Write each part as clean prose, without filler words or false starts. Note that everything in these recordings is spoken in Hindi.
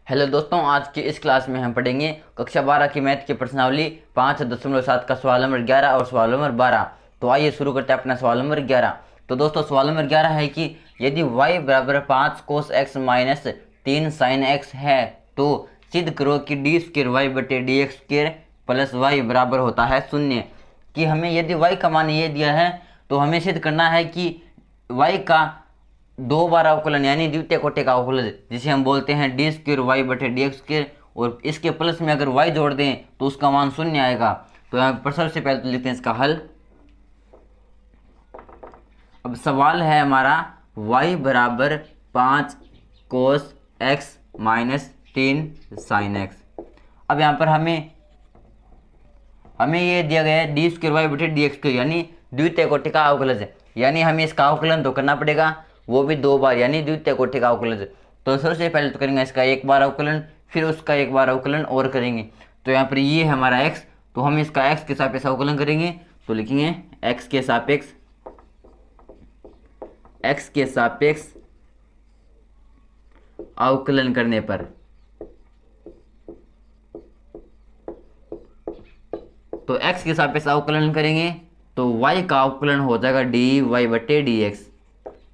हेलो दोस्तों, आज की इस क्लास में हम पढ़ेंगे कक्षा 12 की मैथ की प्रश्नावली 5.7 का सवाल नंबर 11 और सवाल नंबर 12। तो आइए शुरू करते हैं अपना सवाल नंबर 11। तो दोस्तों सवाल नंबर 11 है कि यदि y बराबर 5 cos x minus 3 sine x है तो सिद्ध करो कि डी स्क्र वाई बटे d x square plus y बराबर होता है शून्य। कि हमें यदि y का मान ये दिया है तो हमें सिद्ध करना है कि y का दो बार अवकलन यानी द्वितीय कोटि का अवकलन जिसे हम बोलते हैं डी स्क्र वाई बटे डी एक्स स्क्र, और इसके प्लस में अगर y जोड़ दें तो उसका मान शून्य आएगा। तो यहाँ पर सबसे पहले तो लिखते हैं इसका हल। अब सवाल है हमारा y बराबर 5 cos x minus 3 sine x। अब यहाँ पर हमें ये दिया गया है डी स्क्र वाई बटे डी एक्स स्क्र यानी द्वितीय कोटि का अवकलज है, यानी हमें इसका अवकलन तो करना पड़ेगा, वो भी दो बार यानी द्वितीय कोटि का अवकलज। तो सबसे पहले तो करेंगे इसका एक बार अवकलन, फिर उसका एक बार अवकलन और करेंगे। तो यहाँ पर ये है हमारा x, तो हम इसका x के सापेक्ष अवकलन करेंगे। तो लिखेंगे x के सापेक्ष अवकलन करने पर तो x के सापेक्ष अवकलन करेंगे तो y का अवकलन हो जाएगा डी वाई बटे डी एक्स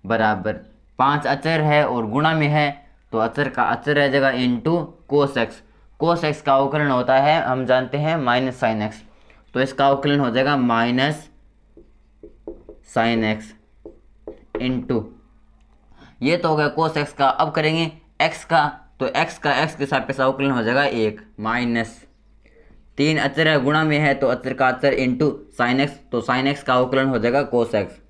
बराबर 5 अचर है और गुणा में है तो अचर का अचर रह जाएगा into cos x. Cos x का अवकलन होता है हम जानते हैं माइनस साइन एक्स, तो इसका अवकलन हो जाएगा माइनस साइन एक्स इंटू ये तो हो गया कोस एक्स का। अब करेंगे एक्स का, तो एक्स का एक्स के सापेक्ष अवकलन हो जाएगा 1 माइनस 3 अचर है गुणा में है तो अचर का अचर इंटू साइन एक्स, तो साइन एक्स का अवकलन हो जाएगा कोस एक्स।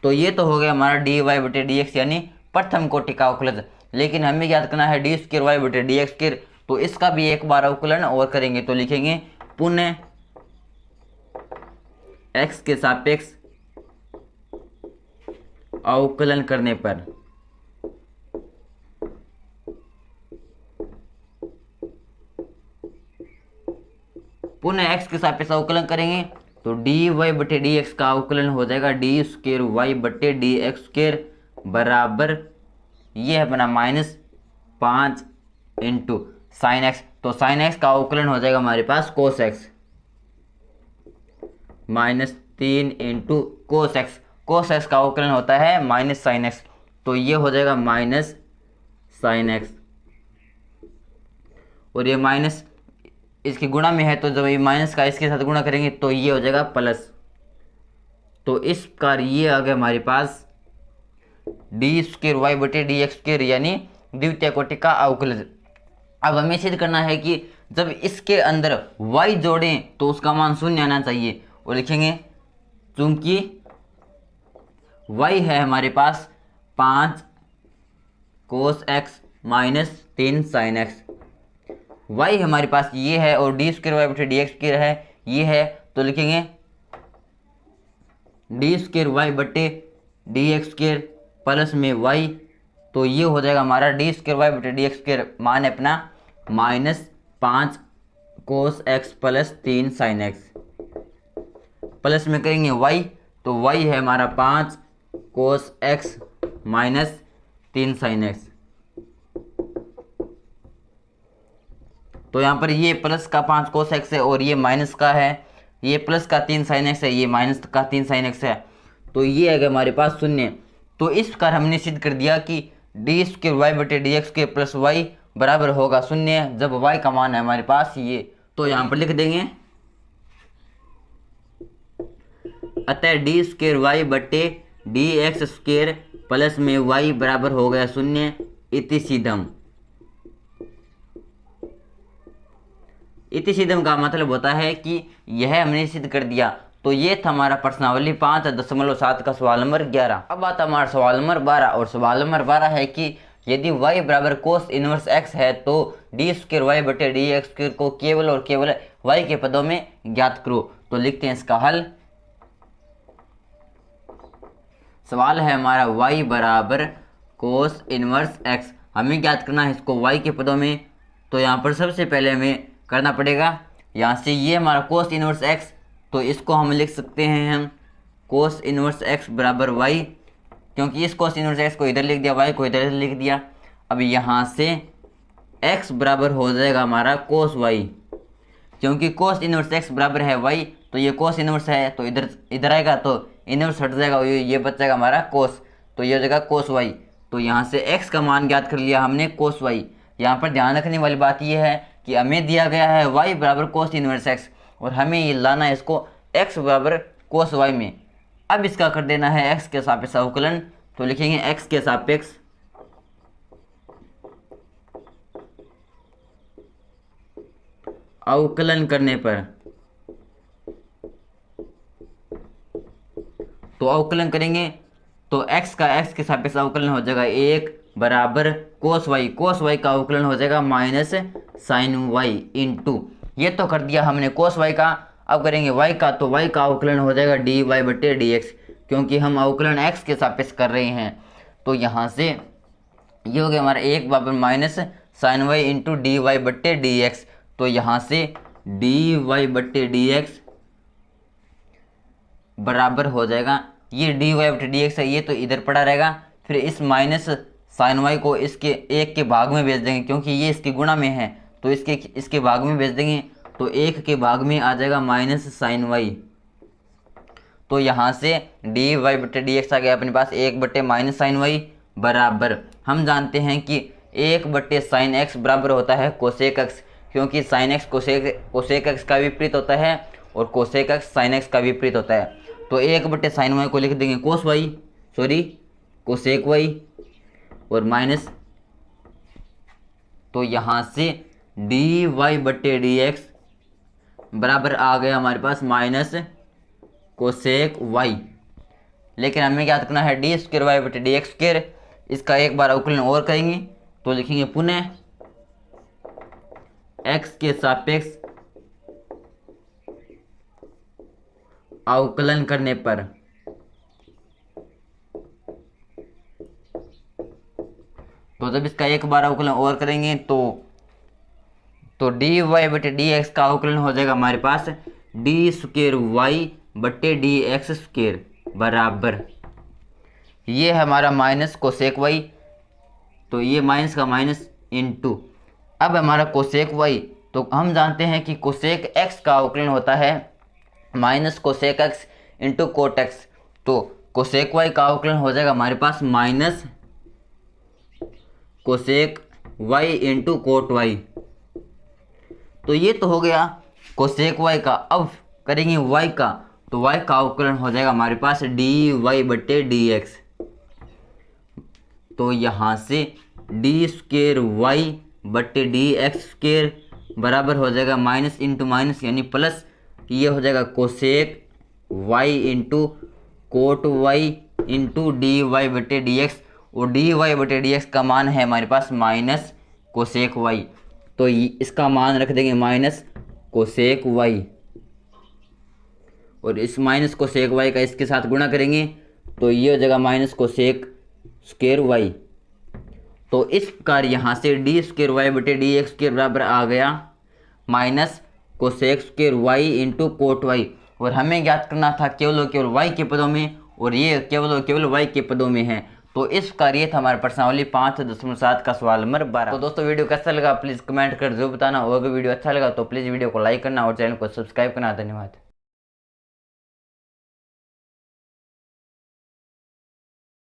तो ये तो हो गया हमारा डी वाई बटे डी एक्स यानी प्रथम कोटि का अवकलन। लेकिन हमें याद करना है डी स्क्र वाई बटे डी एक्स स्क्र, तो इसका भी एक बार अवकलन और करेंगे। तो लिखेंगे पुनः एक्स के सापेक्ष अवकलन करने पर पुनः एक्स के सापेक्ष अवकलन करेंगे तो डी वाई बटे डी एक्स का अवकलन हो जाएगा डी स्क्र वाई बटे डी एक्स स्क्र बराबर ये है बना माइनस 5 इंटू साइन एक्स। तो साइन एक्स का अवकलन हो जाएगा हमारे पास cos x minus 3 into cos x. Cos x का अवकलन होता है माइनस साइन एक्स, तो ये हो जाएगा माइनस साइन एक्स और ये माइनस इसके गुणा में है तो जब ये माइनस का इसके साथ गुणा करेंगे तो ये हो जाएगा प्लस। तो इस प्रकार ये आ गया हमारे पास डी स्क्र वाई बटे डी एक्स स्क्र यानी द्वितीय कोटि का अवकलज। अब हमें सिद्ध करना है कि जब इसके अंदर y जोड़ें तो उसका मान शून्य आना चाहिए, और लिखेंगे चूंकि y है हमारे पास 5 cos x minus 3 sine x, y हमारे पास ये है और डी स्क्र वाई बटे डी एक्स स्क्र है ये है, तो लिखेंगे डी स्क्र वाई बटे डी एक्स स्क्र प्लस में y, तो ये हो जाएगा हमारा डी स्क्र वाई बटे डी एक्स स्क्र मान है अपना minus 5 cos x plus 3 sine x plus में करेंगे y, तो y है हमारा 5 cos x minus 3 sine x। तो यहाँ पर ये प्लस का 5 कोस x है और ये माइनस का है, ये प्लस का 3 साइन x है, ये माइनस का 3 साइन x है, तो ये है हमारे पास शून्य। तो इस प्रकार हमने सिद्ध कर दिया कि डी स्क्र वाई बटे d x square plus y बराबर होगा शून्य जब y का मान है हमारे पास ये। तो यहाँ पर लिख देंगे अतः डी स्क्र वाई बटे डी एक्स स्क्र प्लस में y बराबर हो गया शून्य इति सिद्धम। इति सिद्धम का मतलब होता है कि यह हमने सिद्ध कर दिया। तो ये था हमारा प्रश्नावली 5.7 का सवाल नंबर 11। अब आता हमारा सवाल नंबर 12, और सवाल नंबर 12 है कि यदि y बराबर कोस इनवर्स x है तो डी स्क्र वाई बटे डी एक्स स्क्र को केवल और केवल y के पदों में ज्ञात करो। तो लिखते हैं इसका हल। सवाल है हमारा y बराबर कोस इनवर्स x, हमें ज्ञात करना है इसको y के पदों में। तो यहाँ पर सबसे पहले हमें करना पड़ेगा, यहाँ से ये हमारा कोस इनवर्स x, तो इसको हम लिख सकते हैं हम कोस इनवर्स x बराबर y, क्योंकि इस कोस इनवर्स x को इधर लिख दिया, y को इधर लिख दिया। अब यहाँ से x बराबर हो जाएगा हमारा कोस y, क्योंकि कोस इनवर्स x बराबर है y, तो ये कोस इनवर्स है तो इधर इधर आएगा तो इनवर्स हट जाएगा, ये बच जाएगा हमारा कोस, तो ये हो जाएगा कोस y। तो यहाँ से x का मान ज्ञात कर लिया हमने कोस y। यहाँ पर ध्यान रखने वाली बात ये है कि हमें दिया गया है y बराबर कोस इनवर्स x और हमें ये लाना है इसको x बराबर कोस y में। अब इसका कर देना है x के सापेक्ष अवकलन, तो लिखेंगे x के सापेक्ष अवकलन करने पर, तो अवकलन करेंगे तो x का x के सापेक्ष अवकलन हो जाएगा 1 बराबर कोस y, कोस y का अवकलन हो जाएगा माइनस साइन y इंटू, ये तो कर दिया हमने कोस y का। अब करेंगे y का, तो y का अवकलन हो जाएगा dy बटे dx, क्योंकि हम अवकलन x के सापेक्ष कर रहे हैं। तो यहाँ से ये हो गया हमारा 1 बराबर minus sine y into dy बटे dx, तो यहाँ से dy बटे dx बराबर हो जाएगा, ये dy बटे dx है, ये तो इधर पड़ा रहेगा, फिर इस माइनस साइन y को इसके एक के भाग में भेज देंगे, क्योंकि ये इसके गुणा में है तो इसके भाग में भेज देंगे, तो 1 के भाग में आ जाएगा माइनस साइन y। तो यहाँ से dy बटे dx आ गया अपने पास 1 बटे माइनस साइन y बराबर, हम जानते हैं कि 1 बटे साइन x बराबर होता है कोसेक x, क्योंकि साइन x कोसेक x का विपरीत होता है और कोसेक x साइन x का विपरीत होता है। तो 1 बटे साइन y को लिख देंगे कोसेक y और माइनस, तो यहाँ से dy बटे dx बराबर आ गया हमारे पास माइनस कोसेक y। लेकिन हमें क्या करना है डी स्क्वायर वाई बटे डी एक्स स्क्वायर, इसका एक बार अवकलन और करेंगे तो लिखेंगे पुनः x के सापेक्ष अवकलन करने पर, तो जब इसका एक बार अवकलन और करेंगे तो डी वाई बटे डी एक्स का अवकलन हो जाएगा हमारे पास डी स्क्वायर वाई बटे डी एक्स स्क्वायर बराबर, ये है हमारा माइनस कोसेक वाई, तो ये माइनस का माइनस इंटू, अब हमारा कोसेक वाई, तो हम जानते हैं कि कोसेक एक्स का अवकलन होता है minus cosec x into cot x, तो कोसेक वाई का अवकलन हो जाएगा हमारे पास minus cosec y into cot y. तो ये तो हो गया कोसेक वाई का। अब करेंगे वाई का, तो वाई का अवकलन हो जाएगा हमारे पास डी वाई बटे डी एक्स, तो यहाँ से डी स्क्वेयर वाई बटे डी एक्स स्क्वेयर बराबर हो जाएगा माइनस इंटू माइनस यानी प्लस, ये हो जाएगा cosec y into cot y into d y बटे डी एक्स, और डी वाई बटे डी एक्स का मान है हमारे पास माइनस कोसेक वाई, तो इसका मान रख देंगे माइनस कोसेक वाई, और इस माइनस कोसेक वाई का इसके साथ गुणा करेंगे तो ये हो जाएगा माइनस कोसेक स्क्वायर वाई। तो इस प्रकार यहाँ से डी स्क्वायर वाई बटे डी एक्स स्क्वायर बराबर आ गया minus cosec square y into cot y, और हमें ज्ञात करना था केवल और केवल वाई के पदों में, और ये केवल और केवल वाई के पदों में है। तो इस प्रकार ये था हमारा प्रश्नावली 5.7 का सवाल नंबर 12। तो दोस्तों वीडियो कैसा लगा प्लीज़ कमेंट कर जरूर बताना, और अगर वीडियो अच्छा लगा तो प्लीज़ वीडियो को लाइक करना और चैनल को सब्सक्राइब करना। धन्यवाद।